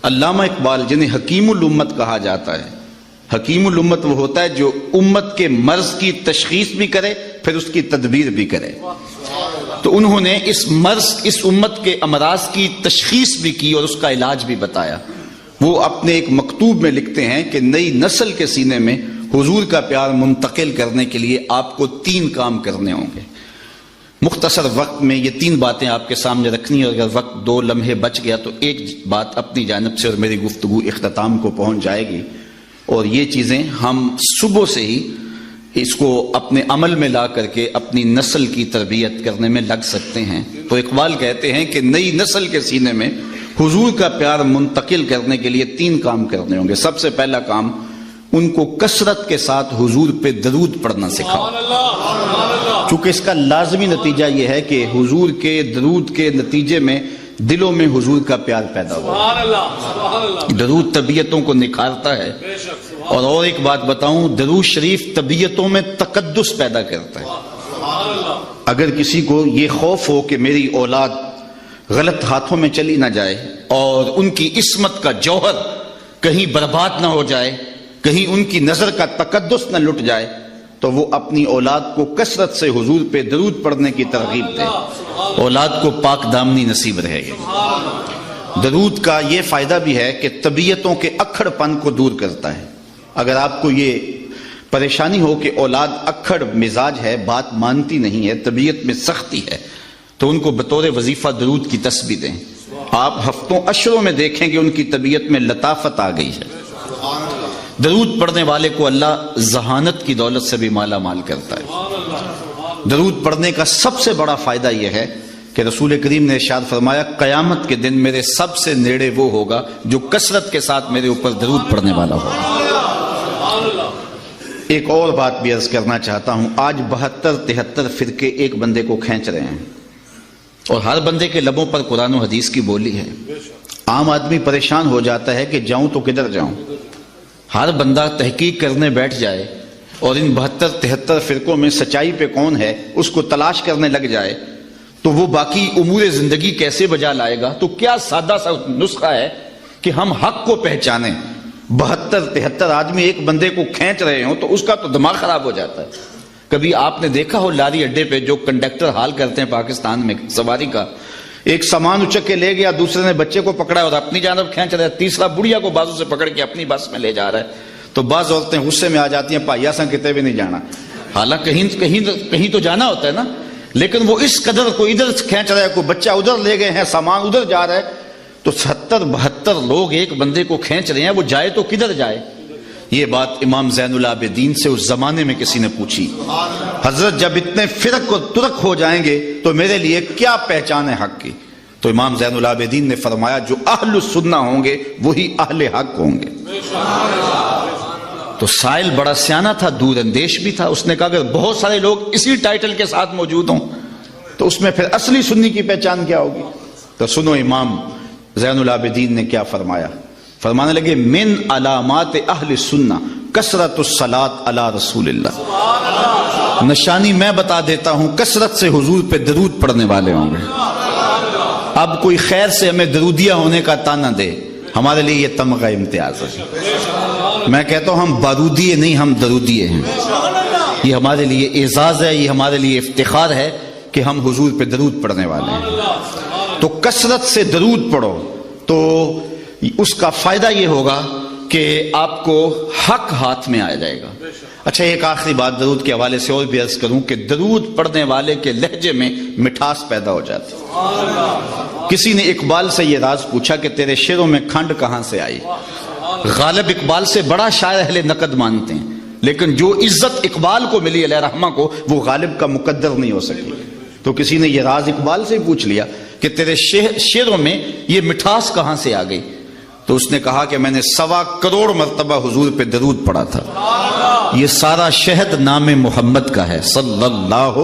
علامہ اقبال جنہیں حکیم الامت کہا جاتا ہے، حکیم الامت وہ ہوتا ہے جو امت کے مرض کی تشخیص بھی کرے پھر اس کی تدبیر بھی کرے. تو انہوں نے اس امت کے امراض کی تشخیص بھی کی اور اس کا علاج بھی بتایا. وہ اپنے ایک مکتوب میں لکھتے ہیں کہ نئی نسل کے سینے میں حضور کا پیار منتقل کرنے کے لیے آپ کو 3 کام کرنے ہوں گے. مختصر وقت میں یہ 3 باتیں آپ کے سامنے رکھنی، اور اگر وقت 2 لمحے بچ گیا تو ایک بات اپنی جانب سے اور میری گفتگو اختتام کو پہنچ جائے گی. اور یہ چیزیں ہم صبح سے ہی اس کو اپنے عمل میں لا کر کے اپنی نسل کی تربیت کرنے میں لگ سکتے ہیں. تو اقبال کہتے ہیں کہ نئی نسل کے سینے میں حضور کا پیار منتقل کرنے کے لیے 3 کام کرنے ہوں گے. سب سے پہلا کام، ان کو کثرت کے ساتھ حضور پہ درود پڑھنا سکھاؤ. چونکہ اس کا لازمی نتیجہ یہ ہے کہ حضور کے درود کے نتیجے میں دلوں میں حضور کا پیار پیدا ہوا. درود طبیعتوں کو نکھارتا ہے. اور ایک بات بتاؤں، درود شریف طبیعتوں میں تقدس پیدا کرتا ہے. اگر کسی کو یہ خوف ہو کہ میری اولاد غلط ہاتھوں میں چلی نہ جائے اور ان کی عصمت کا جوہر کہیں برباد نہ ہو جائے، کہیں ان کی نظر کا تقدس نہ لٹ جائے، تو وہ اپنی اولاد کو کثرت سے حضور پہ درود پڑھنے کی ترغیب دے. اولاد کو پاک دامنی نصیب رہے گی. درود کا یہ فائدہ بھی ہے کہ طبیعتوں کے اکھڑ پن کو دور کرتا ہے. اگر آپ کو یہ پریشانی ہو کہ اولاد اکھڑ مزاج ہے، بات مانتی نہیں ہے، طبیعت میں سختی ہے، تو ان کو بطور وظیفہ درود کی تسبیح دیں. آپ ہفتوں اشروں میں دیکھیں کہ ان کی طبیعت میں لطافت آ گئی ہے. درود پڑھنے والے کو اللہ ذہانت کی دولت سے بھی مالا مال کرتا ہے. درود پڑھنے کا سب سے بڑا فائدہ یہ ہے کہ رسول کریم نے ارشاد فرمایا، قیامت کے دن میرے سب سے نیڑے وہ ہوگا جو کثرت کے ساتھ میرے اوپر درود پڑھنے والا ہوگا. ایک اور بات بھی عرض کرنا چاہتا ہوں. آج 72-73 فرقے ایک بندے کو کھینچ رہے ہیں، اور ہر بندے کے لبوں پر قرآن و حدیث کی بولی ہے. عام آدمی پریشان ہو جاتا ہے کہ جاؤں تو کدھر جاؤں. ہر بندہ تحقیق کرنے بیٹھ جائے اور ان 72-73 فرقوں میں سچائی پہ کون ہے اس کو تلاش کرنے لگ جائے تو وہ باقی امور زندگی کیسے بجا لائے گا. تو کیا سادہ سا نسخہ ہے کہ ہم حق کو پہچانیں. 72-73 آدمی ایک بندے کو کھینچ رہے ہوں تو اس کا تو دماغ خراب ہو جاتا ہے. کبھی آپ نے دیکھا ہو لاری اڈے پہ جو کنڈکٹر حال کرتے ہیں پاکستان میں سواری کا، ایک سامان اچک کے لے گیا، دوسرے نے بچے کو پکڑا اور اپنی جانب کھینچ رہا ہے، تیسرا بڑھیا کو بازو سے پکڑ کے اپنی بس میں لے جا رہا ہے. تو بعض عورتیں غصے میں آ جاتی ہیں، پائیا سا کتے بھی نہیں جانا. حالانکہ کہیں تو جانا ہوتا ہے نا، لیکن وہ اس قدر کو ادھر کھینچ رہا ہے، کوئی بچہ ادھر لے گئے ہیں، سامان ادھر جا رہا ہے. تو 70-72 لوگ ایک بندے کو کھینچ رہے ہیں، وہ جائے تو کدھر جائے. یہ بات امام زین العابدین سے اس زمانے میں کسی نے پوچھی، حضرت جب اتنے فرق و ترک ہو جائیں گے تو میرے لیے کیا پہچان ہے حق کی. تو امام زین العابدین نے فرمایا جو اہل السنہ ہوں گے وہی اہل حق ہوں گے. تو سائل بڑا سیانہ تھا، دور اندیش بھی تھا. اس نے کہا اگر بہت سارے لوگ اسی ٹائٹل کے ساتھ موجود ہوں تو اس میں پھر اصلی سنی کی پہچان کیا ہوگی. تو سنو امام زین العابدین نے کیا فرمایا. فرمانے لگے من علامات اہل سنہ کثرت الصلاۃ علی رسول اللہ. نشانی میں بتا دیتا ہوں، کثرت سے حضور پہ درود پڑھنے والے ہوں گے. اب کوئی خیر سے ہمیں درودیہ ہونے کا تانا دے، ہمارے لیے یہ تمغہ امتیاز ہے. میں کہتا ہوں ہم بارودیے نہیں، ہم درودیے ہیں. یہ ہمارے لیے اعزاز ہے، یہ ہمارے لیے افتخار ہے کہ ہم حضور پہ درود پڑھنے والے ہیں. تو کثرت سے درود پڑھو تو اس کا فائدہ یہ ہوگا کہ آپ کو حق ہاتھ میں آ جائے گا. اچھا ایک آخری بات درود کے حوالے سے اور بھی عرض کروں کہ درود پڑھنے والے کے لہجے میں مٹھاس پیدا ہو جاتی. کسی نے اقبال سے یہ راز پوچھا کہ تیرے شعروں میں کھنڈ کہاں سے آئی. غالب اقبال سے بڑا شاعر اہل نقد مانتے ہیں، لیکن جو عزت اقبال کو ملی علیہ رحمہ کو وہ غالب کا مقدر نہیں ہو سکی. تو کسی نے یہ راز اقبال سے پوچھ لیا کہ تیرے شعروں میں یہ مٹھاس کہاں سے آ گئی. تو اس نے کہا کہ میں نے 1.25 کروڑ مرتبہ حضور پہ درود پڑھا تھا. یہ سارا شہد نام محمد کا ہے صلی اللہ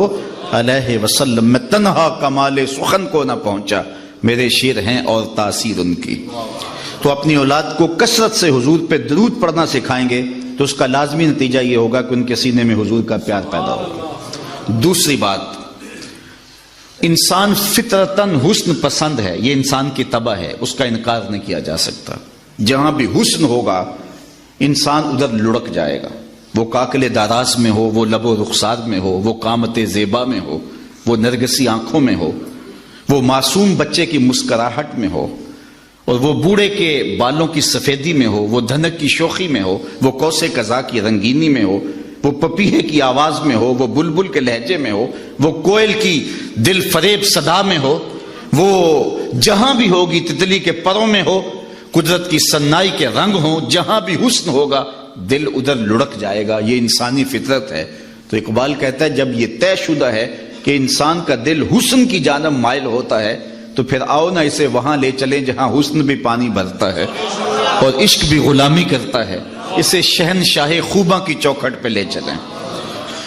علیہ وسلم. میں تنہا کمال سخن کو نہ پہنچا، میرے شعر ہیں اور تاثیر ان کی. تو اپنی اولاد کو کثرت سے حضور پہ درود پڑھنا سکھائیں گے تو اس کا لازمی نتیجہ یہ ہوگا کہ ان کے سینے میں حضور کا پیار پیدا ہوگا. دوسری بات، انسان فطرتاً حسن پسند ہے، یہ انسان کی طبع ہے، اس کا انکار نہیں کیا جا سکتا۔ جہاں بھی حسن ہوگا انسان ادھر لڑک جائے گا، وہ کاکل داراز میں ہو، وہ لب و رخسار میں ہو، وہ قامت زیبا میں ہو، وہ نرگسی آنکھوں میں ہو، وہ معصوم بچے کی مسکراہٹ میں ہو، اور وہ بوڑھے کے بالوں کی سفیدی میں ہو، وہ دھنک کی شوخی میں ہو، وہ کوسے قضا کی رنگینی میں ہو، وہ پپیہے کی آواز میں ہو، وہ بلبل کے لہجے میں ہو، وہ کوئل کی دل فریب صدا میں ہو، وہ جہاں بھی ہوگی تتلی کے پروں میں ہو، قدرت کی سنائی کے رنگ ہو، جہاں بھی حسن ہوگا دل ادھر لڑک جائے گا، یہ انسانی فطرت ہے۔ تو اقبال کہتا ہے جب یہ طے شدہ ہے کہ انسان کا دل حسن کی جانب مائل ہوتا ہے تو پھر آؤ نہ اسے وہاں لے چلیں جہاں حسن بھی پانی بھرتا ہے اور عشق بھی غلامی کرتا ہے، اسے شہنشاہ خوباں کی چوکھٹ پہ لے چلیں۔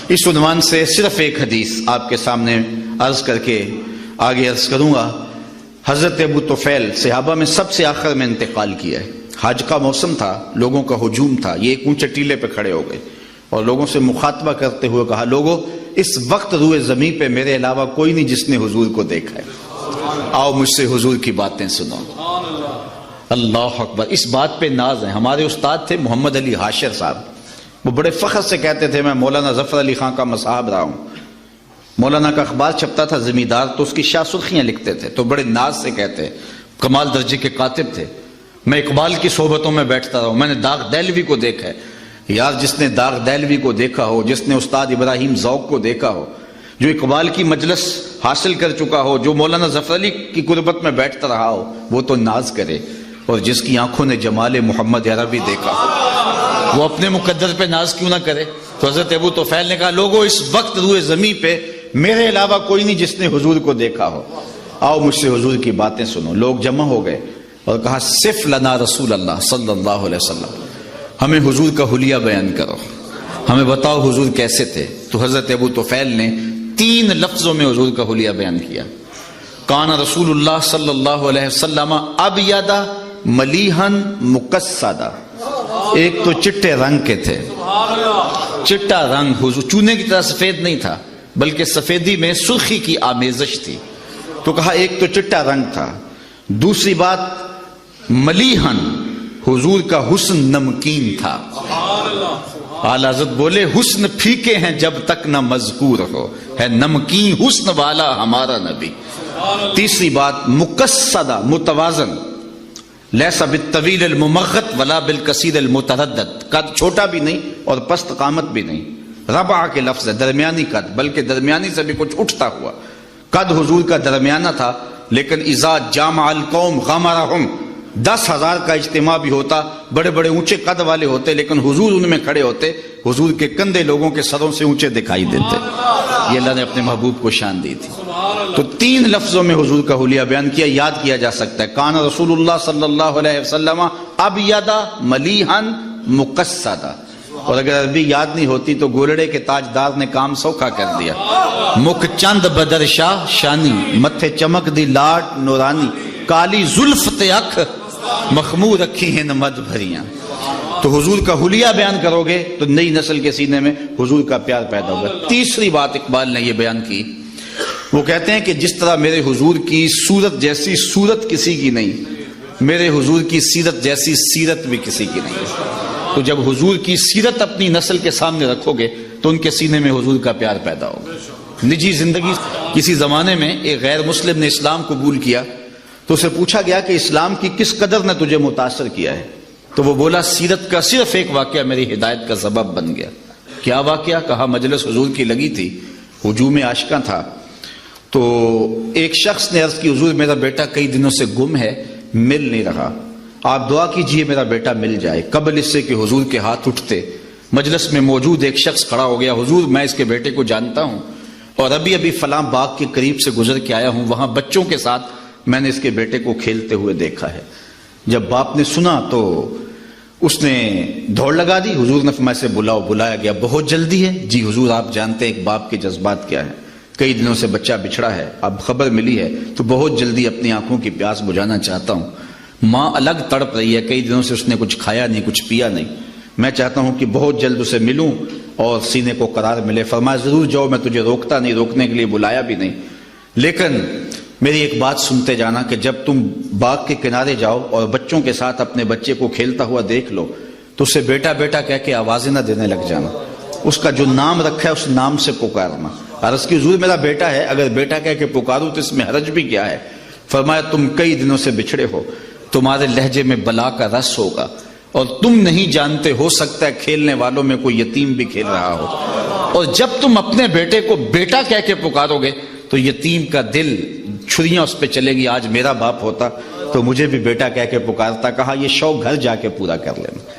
اس عنوان سے صرف ایک حدیث آپ کے سامنے عرض کر کے آگے عرض کروں گا۔ حضرت ابو طفیل صحابہ میں سب سے آخر میں انتقال کیا ہے، حج کا موسم تھا، لوگوں کا ہجوم تھا، یہ ایک اونچے ٹیلے پہ کھڑے ہو گئے اور لوگوں سے مخاطبہ کرتے ہوئے کہا، لوگوں اس وقت روئے زمین پہ میرے علاوہ کوئی نہیں جس نے حضور کو دیکھا ہے، آؤ مجھ سے حضور کی باتیں سنو۔ اللہ اکبر، اس بات پہ ناز ہے۔ ہمارے استاد تھے محمد علی حاشر صاحب، وہ بڑے فخر سے کہتے تھے میں مولانا ظفر علی خان کا مصاحب رہا ہوں۔ مولانا کا اخبار چھپتا تھا زمیندار، تو اس کی شاہ سرخیاں لکھتے تھے، تو بڑے ناز سے کہتے، کمال درجے کے کاتب تھے۔ میں اقبال کی صحبتوں میں بیٹھتا رہا ہوں، میں نے داغ دہلوی کو دیکھا ہے۔ یار جس نے داغ دہلوی کو دیکھا ہو، جس نے استاد ابراہیم ذوق کو دیکھا ہو، جو اقبال کی مجلس حاصل کر چکا ہو، جو مولانا ظفر علی کی قربت میں بیٹھتا رہا ہو، وہ تو ناز کرے، اور جس کی آنکھوں نے جمال محمد عربی دیکھا ہو وہ اپنے مقدر پہ ناز کیوں نہ کرے؟ تو حضرت ابو طفیل نے کہا، لوگوں اس وقت روئے زمین پہ میرے علاوہ کوئی نہیں جس نے حضور کو دیکھا ہو، آؤ مجھ سے حضور کی باتیں سنو۔ لوگ جمع ہو گئے اور کہا، صف لنا رسول اللہ صلی اللہ علیہ وسلم، ہمیں حضور کا حلیہ بیان کرو، ہمیں بتاؤ حضور کیسے تھے۔ تو حضرت ابو طفیل نے 3 لفظوں میں حضور کا حلیہ بیان کیا۔ کان رسول اللہ صلی اللہ علیہ وسلم ابیض ملیحن مقصدا، ایک تو چٹے رنگ کے تھے، چٹا رنگ، حضور چونے کی طرح سفید نہیں تھا بلکہ سفیدی میں سرخی کی آمیزش تھی۔ تو کہا ایک تو چٹا رنگ تھا، دوسری بات ملیحن، حضور کا حسن نمکین تھا۔ اعلیٰ حضرت بولے، حسن پھیکے ہیں جب تک نہ مذکور ہو، ہے نمکین حسن والا ہمارا نبی۔ تیسری بات مقصدہ، متوازن، لیس بالطویل الممغط ولا بالکثیر المتردد، قد چھوٹا بھی نہیں اور پست قامت بھی نہیں، ربع کے لفظ ہے، درمیانی قد، بلکہ درمیانی سے بھی کچھ اٹھتا ہوا قد حضور کا درمیانہ تھا۔ لیکن اذا جامع القوم غمرہم، 10,000 کا اجتماع بھی ہوتا، بڑے بڑے اونچے قد والے ہوتے، لیکن حضور ان میں کھڑے ہوتے، حضور کے کندھے لوگوں کے سروں سے اونچے دکھائی دیتے۔ یہ اللہ نے اپنے محبوب کو شان دی تھی۔ تو 3 لفظوں میں حضور کا حلیہ بیان کیا، یاد کیا جا سکتا ہے۔ کان رسول اللہ صلی اللہ علیہ وسلم ابیض ملیحن مقصدا، اور اگر عربی یاد نہیں ہوتی تو گولڑے کے تاجدار نے کام سوکھا کر دیا۔ مکھ چند بدر شاہ شانی، متھے چمک دی لاٹ نورانی، کالی زلف تے اکھ مخمور رکھی ہیں مد بھریاں۔ تو حضور کا حلیہ بیان کرو گے تو نئی نسل کے سینے میں حضور کا پیار پیدا ہوگا۔ تیسری بات اقبال نے یہ بیان کی، وہ کہتے ہیں کہ جس طرح میرے حضور کی صورت جیسی صورت کسی کی نہیں، میرے حضور کی سیرت جیسی سیرت بھی کسی کی نہیں۔ تو جب حضور کی سیرت اپنی نسل کے سامنے رکھو گے تو ان کے سینے میں حضور کا پیار پیدا ہوگا۔ نجی زندگی، کسی زمانے میں ایک غیر مسلم نے اسلام قبول کیا تو اسے پوچھا گیا کہ اسلام کی کس قدر نے تجھے متاثر کیا ہے؟ تو وہ بولا، سیرت کا صرف ایک واقعہ میری ہدایت کا سبب بن گیا۔ کیا واقعہ؟ کہا مجلس حضور کی لگی تھی، ہجوم عاشقاں تھا، تو ایک شخص نے عرض کی، حضور میرا بیٹا کئی دنوں سے گم ہے، مل نہیں رہا، آپ دعا کیجئے میرا بیٹا مل جائے۔ قبل اس سے کہ حضور کے ہاتھ اٹھتے مجلس میں موجود ایک شخص کھڑا ہو گیا، حضور میں اس کے بیٹے کو جانتا ہوں اور ابھی فلاں باغ کے قریب سے گزر کے آیا ہوں، وہاں بچوں کے ساتھ میں نے اس کے بیٹے کو کھیلتے ہوئے دیکھا ہے۔ جب باپ نے سنا تو اس نے دوڑ لگا دی، حضور نے فرمایا سے بلاؤ۔ بلایا گیا، بہت جلدی ہے؟ جی حضور آپ جانتے ہیں ایک باپ کے جذبات کیا ہیں، کئی دنوں سے بچہ بچھڑا ہے، اب خبر ملی ہے تو بہت جلدی اپنی آنکھوں کی پیاس بجھانا چاہتا ہوں۔ ماں الگ تڑپ رہی ہے، کئی دنوں سے اس نے کچھ کھایا نہیں، کچھ پیا نہیں، میں چاہتا ہوں کہ بہت جلد اسے ملوں اور سینے کو قرار ملے۔ فرمایا ضرور جاؤ، میں تجھے روکتا نہیں، روکنے کے لیے بلایا بھی نہیں۔ لیکن میری ایک بات سنتے جانا کہ جب تم باغ کے کنارے جاؤ اور بچوں کے ساتھ اپنے بچے کو کھیلتا ہوا دیکھ لو تو اسے بیٹا بیٹا کہہ کے آوازیں نہ دینے لگ جانا، اس کا جو نام رکھا ہے اس نام سے پکارنا۔ عرض کی حضور میرا بیٹا ہے، اگر بیٹا کہہ کے پکاروں تو اس میں حرج بھی کیا ہے؟ فرمایا تم کئی دنوں سے بچھڑے ہو، تمہارے لہجے میں بلا کا رس ہوگا، اور تم نہیں جانتے، ہو سکتا ہے کھیلنے والوں میں کوئی یتیم بھی کھیل رہا ہو، اور جب تم اپنے بیٹے کو بیٹا کہہ کے پکارو گے تو یتیم کا دل چھریاں اس پہ چلیں گی، آج میرا باپ ہوتا تو مجھے بھی بیٹا کہہ کے پکارتا۔ کہا یہ شوق گھر جا کے پورا کر لینا۔